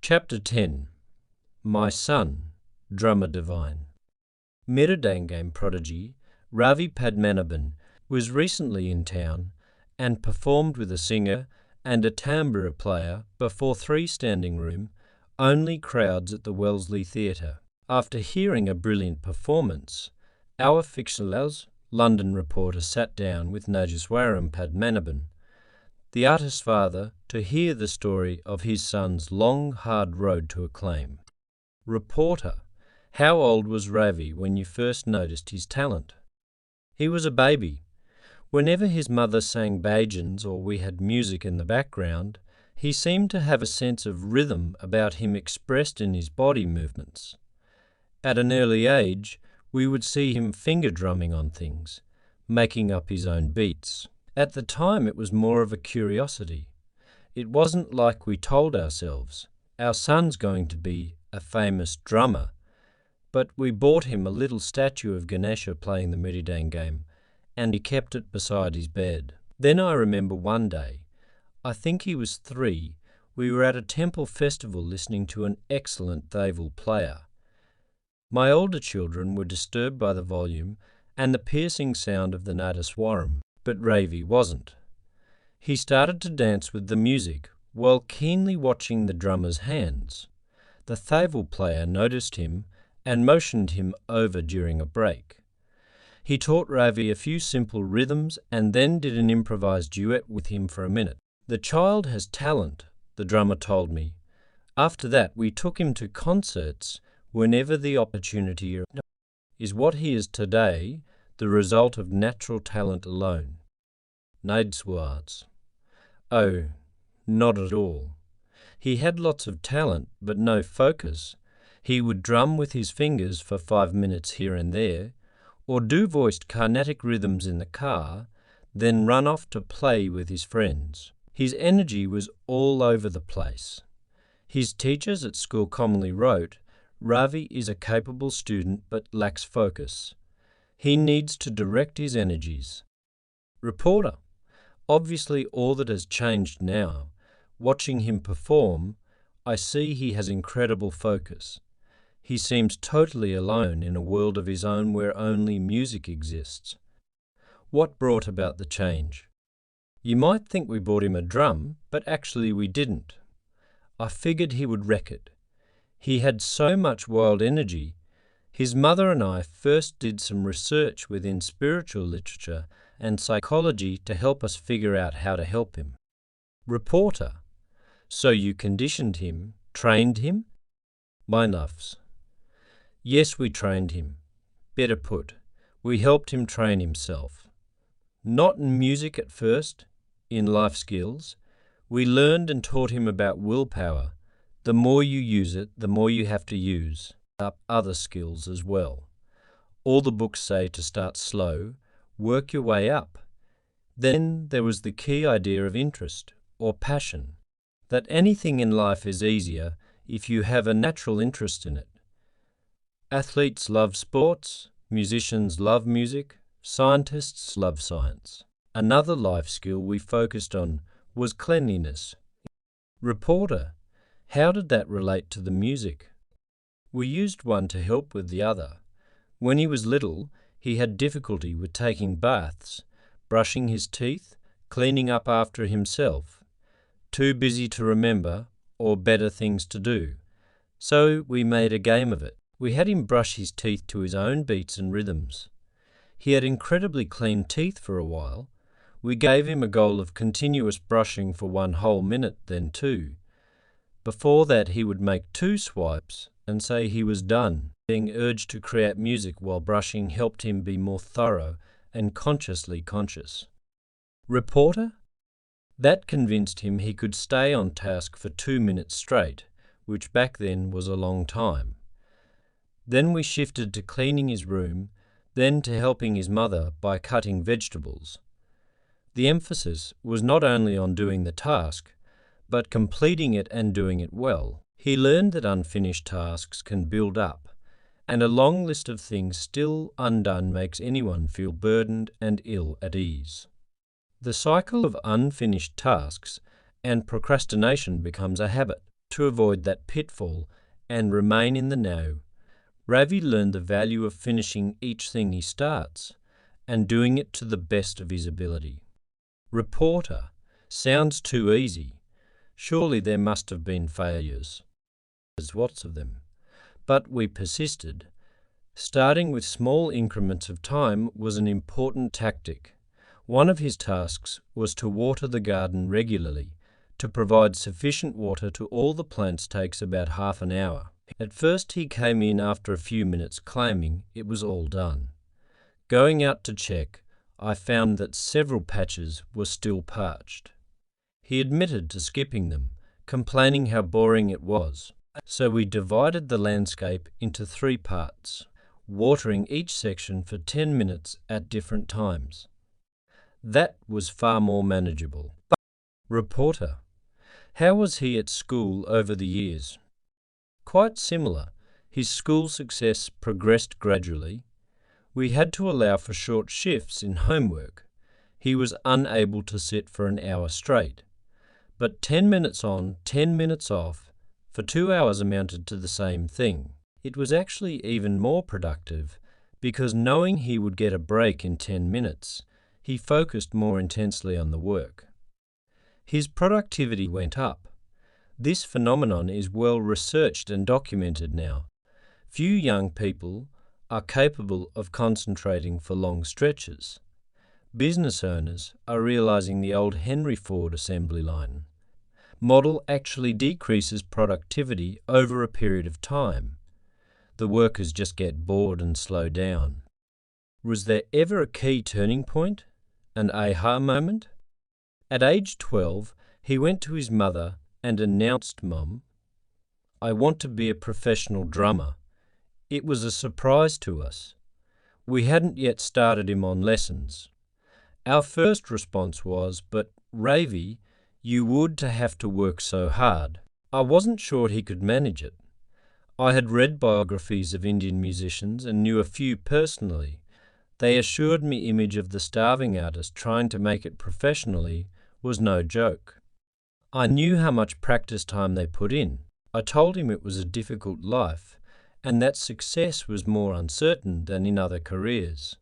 Chapter 10. My Son, Drummer Divine. Miridangame prodigy Ravi Padmanabhan was recently in town and performed with a singer and a tambura player before 3 standing room, only crowds at the Wellesley Theatre. After hearing a brilliant performance, our Fictional's London reporter sat down with Nageswaram Padmanabhan, the artist's father, to hear the story of his son's long, hard road to acclaim. Reporter: how old was Ravi when you first noticed his talent? He was a baby. Whenever his mother sang bhajans or we had music in the background, he seemed to have a sense of rhythm about him expressed in his body movements. At an early age, we would see him finger drumming on things, making up his own beats. At the time, it was more of a curiosity. It wasn't like we told ourselves, our son's going to be a famous drummer, but we bought him a little statue of Ganesha playing the Miridangame, and he kept it beside his bed. Then I remember one day, I think he was 3, we were at a temple festival listening to an excellent Theval player. My older children were disturbed by the volume and the piercing sound of the Nadaswaram, but Ravi wasn't. He started to dance with the music while keenly watching the drummer's hands. The Theval player noticed him and motioned him over during a break. He taught Ravi a few simple rhythms and then did an improvised duet with him for a minute. The child has talent, the drummer told me. After that, we took him to concerts whenever the opportunity arose. Is what he is today the result of natural talent alone? Nageswaram: oh, not at all. He had lots of talent, but no focus. He would drum with his fingers for 5 minutes here and there, or do voiced Carnatic rhythms in the car, then run off to play with his friends. His energy was all over the place. His teachers at school commonly wrote, Ravi is a capable student but lacks focus. He needs to direct his energies. Reporter: obviously all that has changed now. Watching him perform, I see he has incredible focus. He seems totally alone in a world of his own where only music exists. What brought about the change? You might think we bought him a drum, but actually we didn't. I figured he would wreck it. He had so much wild energy. His mother and I first did some research within spiritual literature and psychology to help us figure out how to help him. Reporter: so you conditioned him, trained him? My loves: yes, we trained him. Better put, we helped him train himself. Not in music at first, in life skills. We learned and taught him about willpower. The more you use it, the more you have to use up other skills as well. All the books say to start slow, work your way up. Then there was the key idea of interest or passion, that anything in life is easier if you have a natural interest in it. Athletes love sports, musicians love music, scientists love science. Another life skill we focused on was cleanliness. Reporter: how did that relate to the music? We used one to help with the other. When he was little, he had difficulty with taking baths, brushing his teeth, cleaning up after himself. Too busy to remember, or better things to do. So we made a game of it. We had him brush his teeth to his own beats and rhythms. He had incredibly clean teeth for a while. We gave him a goal of continuous brushing for 1 whole minute, then 2. Before that, he would make 2 swipes and say he was done. Being urged to create music while brushing helped him be more thorough and consciously conscious. Reporter: that convinced him he could stay on task for 2 minutes straight, which back then was a long time. Then we shifted to cleaning his room, then to helping his mother by cutting vegetables. The emphasis was not only on doing the task, but completing it and doing it well. He learned that unfinished tasks can build up, and a long list of things still undone makes anyone feel burdened and ill at ease. The cycle of unfinished tasks and procrastination becomes a habit. To avoid that pitfall and remain in the know, Ravi learned the value of finishing each thing he starts and doing it to the best of his ability. Reporter, sounds too easy. Surely there must have been failures. There's lots of them. But we persisted. Starting with small increments of time was an important tactic. One of his tasks was to water the garden regularly. To provide sufficient water to all the plants takes about half an hour. At first he came in after a few minutes claiming it was all done. Going out to check, I found that several patches were still parched. He admitted to skipping them, complaining how boring it was. So we divided the landscape into 3 parts, watering each section for 10 minutes at different times. That was far more manageable. Reporter, how was he at school over the years? Quite similar. His school success progressed gradually. We had to allow for short shifts in homework. He was unable to sit for an hour straight. But 10 minutes on, 10 minutes off, for 2 hours amounted to the same thing. It was actually even more productive because knowing he would get a break in 10 minutes, he focused more intensely on the work. His productivity went up. This phenomenon is well researched and documented now. Few young people are capable of concentrating for long stretches. Business owners are realizing the old Henry Ford assembly line model actually decreases productivity over a period of time. The workers just get bored and slow down. Was there ever a key turning point? An aha moment? At age 12, he went to his mother and announced, "Mom, I want to be a professional drummer." It was a surprise to us. We hadn't yet started him on lessons. Our first response was, "But Ravi, you would have to work so hard." I wasn't sure he could manage it. I had read biographies of Indian musicians and knew a few personally. They assured me image of the starving artist trying to make it professionally was no joke. I knew how much practice time they put in. I told him it was a difficult life and that success was more uncertain than in other careers.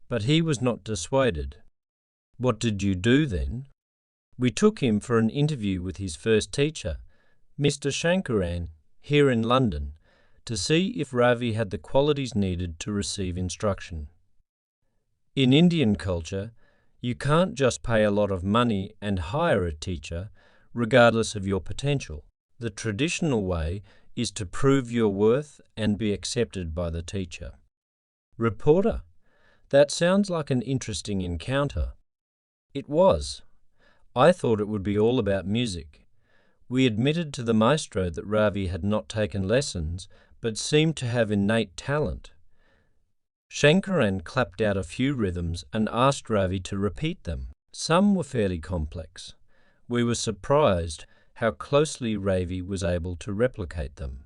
But he was not dissuaded. What did you do then? We took him for an interview with his first teacher, Mr. Shankaran, here in London, to see if Ravi had the qualities needed to receive instruction. In Indian culture, you can't just pay a lot of money and hire a teacher, regardless of your potential. The traditional way is to prove your worth and be accepted by the teacher. Reporter, that sounds like an interesting encounter. It was. I thought it would be all about music. We admitted to the maestro that Ravi had not taken lessons, but seemed to have innate talent. Shankaran clapped out a few rhythms and asked Ravi to repeat them. Some were fairly complex. We were surprised how closely Ravi was able to replicate them.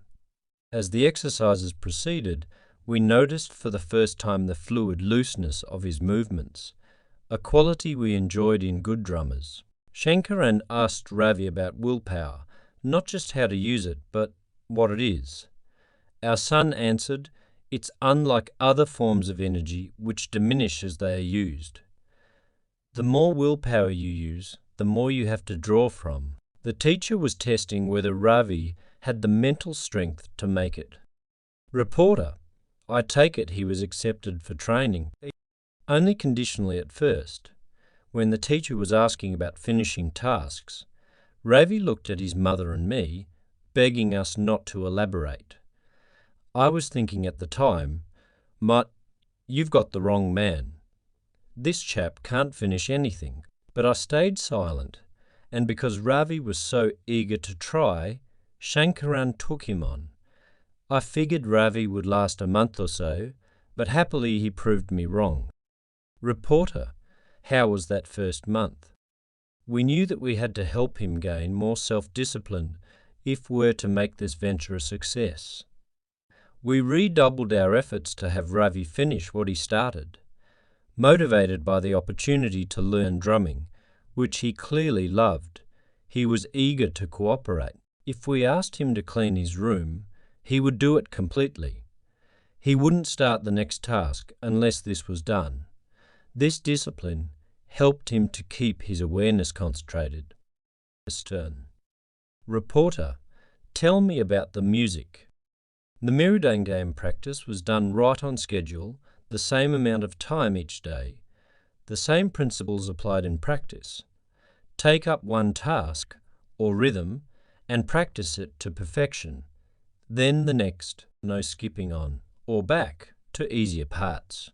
As the exercises proceeded, we noticed for the first time the fluid looseness of his movements, a quality we enjoyed in good drummers. Shankaran asked Ravi about willpower, not just how to use it, but what it is. Our son answered, "It's unlike other forms of energy which diminish as they are used. The more willpower you use, the more you have to draw from." The teacher was testing whether Ravi had the mental strength to make it. Reporter, I take it he was accepted for training, only conditionally at first. When the teacher was asking about finishing tasks, Ravi looked at his mother and me, begging us not to elaborate. I was thinking at the time, "Mutt, you've got the wrong man. This chap can't finish anything." But I stayed silent, and because Ravi was so eager to try, Shankaran took him on. I figured Ravi would last a month or so, but happily he proved me wrong. Reporter, how was that first month? We knew that we had to help him gain more self-discipline if we're to make this venture a success. We redoubled our efforts to have Ravi finish what he started, motivated by the opportunity to learn drumming, which he clearly loved. He was eager to cooperate. If we asked him to clean his room, he would do it completely. He wouldn't start the next task unless this was done. This discipline helped him to keep his awareness concentrated. His turn. Reporter, tell me about the music. The mirror game practice was done right on schedule, the same amount of time each day. The same principles applied in practice. Take up one task, or rhythm, and practice it to perfection. Then the next, no skipping on, or back, to easier parts.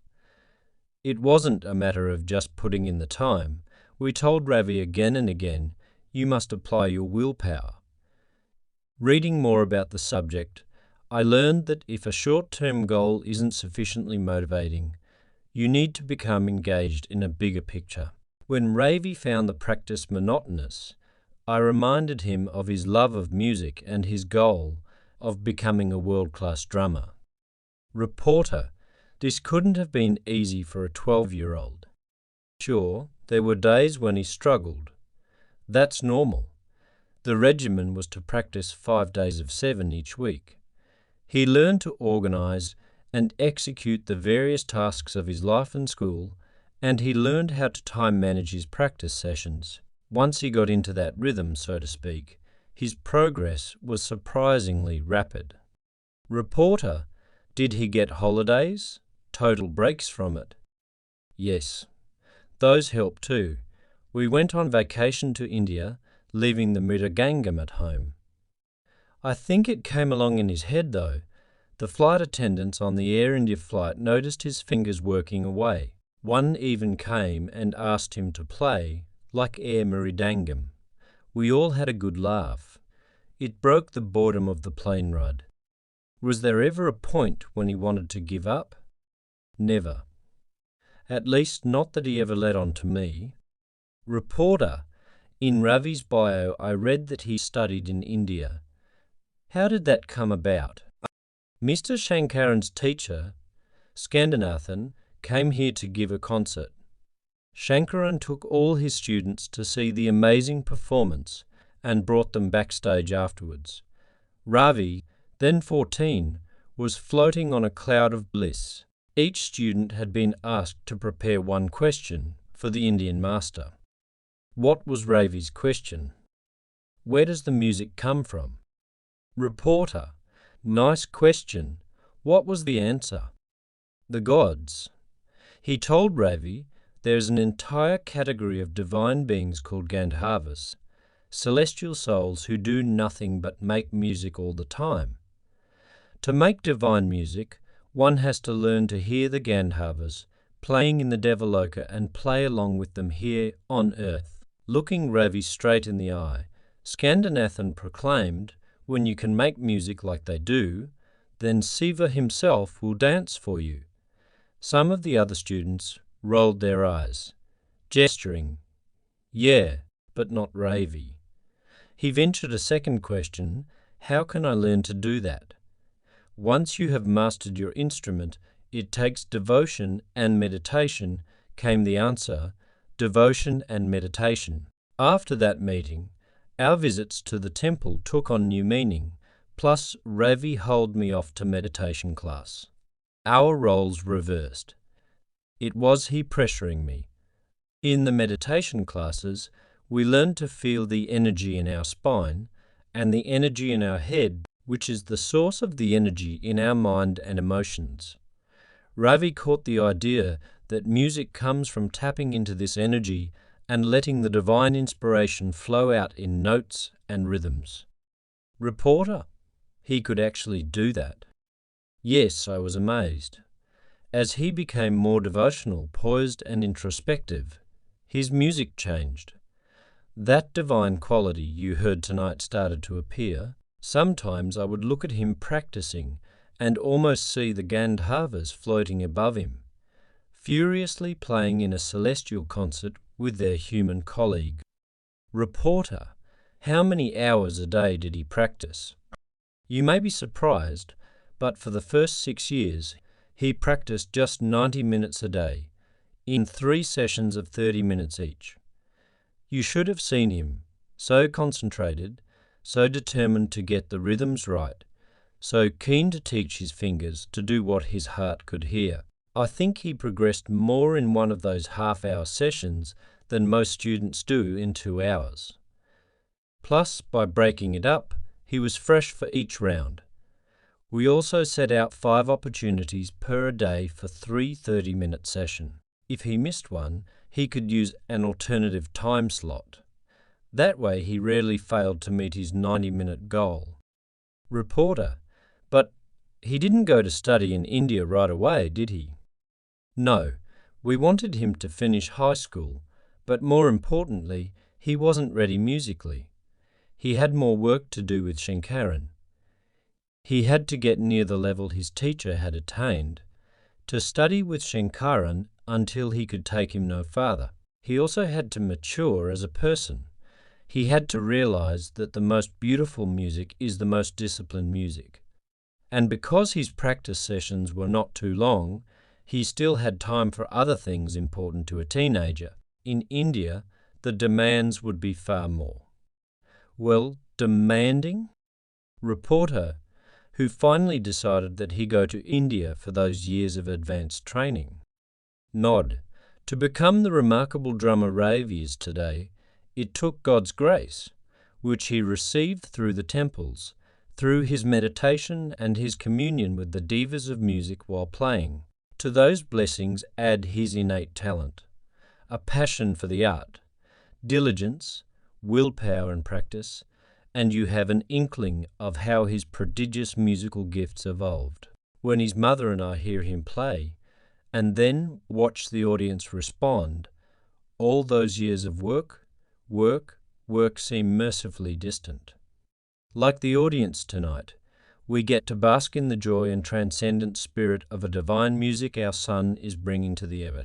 It wasn't a matter of just putting in the time. We told Ravi again and again, you must apply your willpower. Reading more about the subject, I learned that if a short-term goal isn't sufficiently motivating, you need to become engaged in a bigger picture. When Ravi found the practice monotonous, I reminded him of his love of music and his goal of becoming a world-class drummer. Reporter, this couldn't have been easy for a 12-year-old. Sure, there were days when he struggled. That's normal. The regimen was to practice 5 days of 7 each week. He learned to organise and execute the various tasks of his life and school, and he learned how to time manage his practice sessions. Once he got into that rhythm, so to speak, his progress was surprisingly rapid. Reporter, did he get holidays? Total breaks from it? Yes. Those helped too. We went on vacation to India, leaving the mridangam at home. I think it came along in his head though. The flight attendants on the Air India flight noticed his fingers working away. One even came and asked him to play, like air mridangam. We all had a good laugh. It broke the boredom of the plane ride. Was there ever a point when he wanted to give up? Never. At least not that he ever let on to me. Reporter, in Ravi's bio I read that he studied in India. How did that come about? Mr. Shankaran's teacher, Skandinathan, came here to give a concert. Shankaran took all his students to see the amazing performance and brought them backstage afterwards. Ravi, then 14, was floating on a cloud of bliss. Each student had been asked to prepare one question for the Indian master. What was Ravi's question? Where does the music come from? Reporter, nice question. What was the answer? The gods. He told Ravi there's an entire category of divine beings called Gandharvas, celestial souls who do nothing but make music all the time. To make divine music, one has to learn to hear the Gandharvas playing in the Devaloka and play along with them here on earth. Looking Ravi straight in the eye, Skandinathan proclaimed, when you can make music like they do, then Siva himself will dance for you. Some of the other students rolled their eyes, gesturing, yeah, but not Ravi. He ventured a second question, how can I learn to do that? Once you have mastered your instrument, it takes devotion and meditation, came the answer, devotion and meditation. After that meeting, our visits to the temple took on new meaning, plus Ravi hauled me off to meditation class. Our roles reversed. It was he pressuring me. In the meditation classes, we learned to feel the energy in our spine and the energy in our head, which is the source of the energy in our mind and emotions. Ravi caught the idea that music comes from tapping into this energy and letting the divine inspiration flow out in notes and rhythms. Reporter, he could actually do that. Yes, I was amazed. As he became more devotional, poised and introspective, his music changed. That divine quality you heard tonight started to appear. Sometimes I would look at him practicing and almost see the Gandharvas floating above him, furiously playing in a celestial concert with their human colleague. Reporter, how many hours a day did he practice? You may be surprised, but for the first 6 years, he practiced just 90 minutes a day, in 3 sessions of 30 minutes each. You should have seen him, so concentrated, so determined to get the rhythms right, so keen to teach his fingers to do what his heart could hear. I think he progressed more in one of those half-hour sessions than most students do in 2 hours. Plus, by breaking it up, he was fresh for each round. We also set out 5 opportunities per day for 3 30-minute sessions. If he missed one, he could use an alternative time slot. That way he rarely failed to meet his 90-minute goal. Reporter: but he didn't go to study in India right away, did he? No, we wanted him to finish high school, but more importantly, he wasn't ready musically. He had more work to do with Shankaran. He had to get near the level his teacher had attained, to study with Shankaran until he could take him no farther. He also had to mature as a person. He had to realize that the most beautiful music is the most disciplined music. And because his practice sessions were not too long, he still had time for other things important to a teenager. In India, the demands would be far more. Well, demanding? Reporter, who finally decided that he'd go to India for those years of advanced training. Nod. To become the remarkable drummer Ravi is today, it took God's grace, which he received through the temples, through his meditation and his communion with the divas of music while playing. To those blessings add his innate talent, a passion for the art, diligence, willpower and practice, and you have an inkling of how his prodigious musical gifts evolved. When his mother and I hear him play, and then watch the audience respond, all those years of work seem mercifully distant. Like the audience tonight, we get to bask in the joy and transcendent spirit of a divine music our son is bringing to the earth.